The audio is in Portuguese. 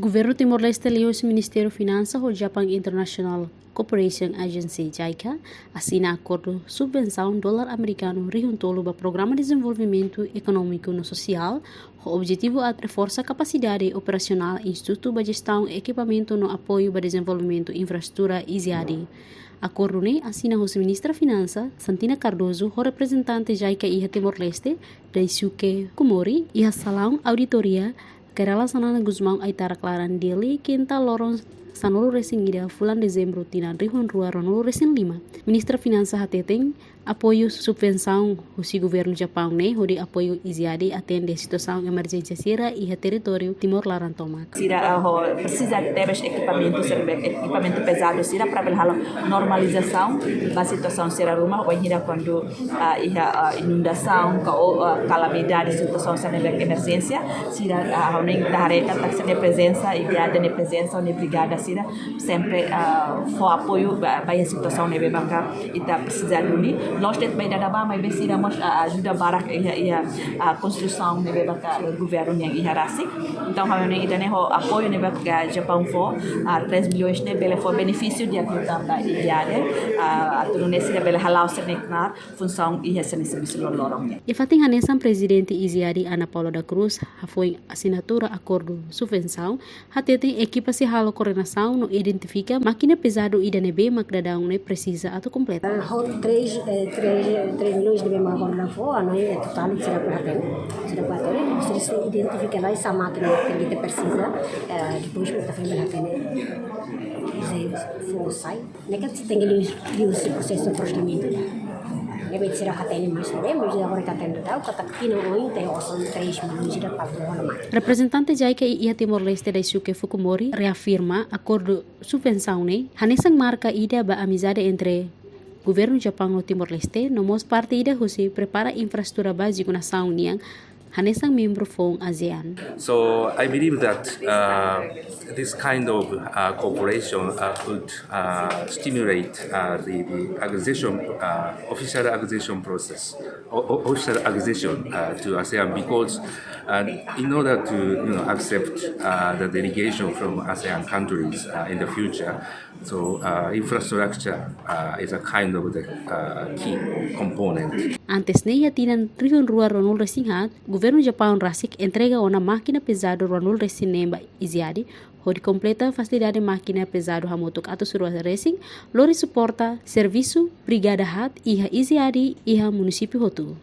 Governo Timor-Leste leu o Ministério Finanças do Japan International Cooperation Agency, JICA, assina acordo subvenção dólar americano riuntolo para Programa de Desenvolvimento Econômico e Social. O objetivo é reforçar a capacidade operacional Instituto de Gestão e Equipamento no apoio para desenvolvimento infraestrutura ISIAD. Acordo ne assina o ministra da Finanças, Santina Cardoso, o representante JICA e Timor-Leste, Daisuke Kumori, e a salão auditoria Kerala Sanana Guzmão Aitara Klaran dele quinta lorong sanolo resingida bulan dezembro tina rihun rua ronolo resin 5. Ministra Finanças hateteng apoio subvenção do governo Japão ne hodi apoio ISIAD atende situação emergência sira e território Timor Laran tomak. Sira precisa de ter equipamento pesado sira para berhala normalização da situação sira rumah wahida quando inundação calamidade situação sira emergência sira nem dareka taksane presença e ada ne presença ne brigada sira sempre for apoio para a situação ne bebaka ita precisa duni nós temos bem da bama e sira mas ajuda barak a construção ne bebaka governo yang iharasi então kami ita ne apoio ne bebaka Japão for 3 milhões ne bele for benefício de ajuda da IAD a turune sira bele halau seneknar função e esse serviço lorong. E fating hanesan presidente ISIAD Ana Paula da Cruz foi assinatura acordo subvenção hatete equipa se halo coordenação no identifica máquina pesado e danebe makdadang ne precisa atau completa. 3 milhões de bema agora for ano é total será para se identifica lá essa máquina que ele precisa depois para fazer a pena for sai né que tem que use processo de procedimento deve ser a catena mais mas agora catena tal katakino oi tem osan 3 milhões de para representante JICA e Timor-Leste Daisuke Fukumori reafirma acordo subvenção ne hanesang marca ida ba amizade entre governo Japão no Timor-Leste nomos parte ida husi prepara infraestrutura básica nação niang hanesang membro fong ASEAN. So I believe that this kind of cooperation would stimulate the acquisition, official acquisition process, official acquisition to ASEAN because in order to accept the delegation from ASEAN countries in the future, so infrastructure is a kind of the key component. Antes ne yatinan trihun rua ronul resingat, governo Japão rasik entrega uma máquina pesado ronul resinemba ISIAD, hodi completa facilidade máquina pesado hamotok atau surua racing, lori suporta serviço brigada hat iha ISIAD iha município hotu.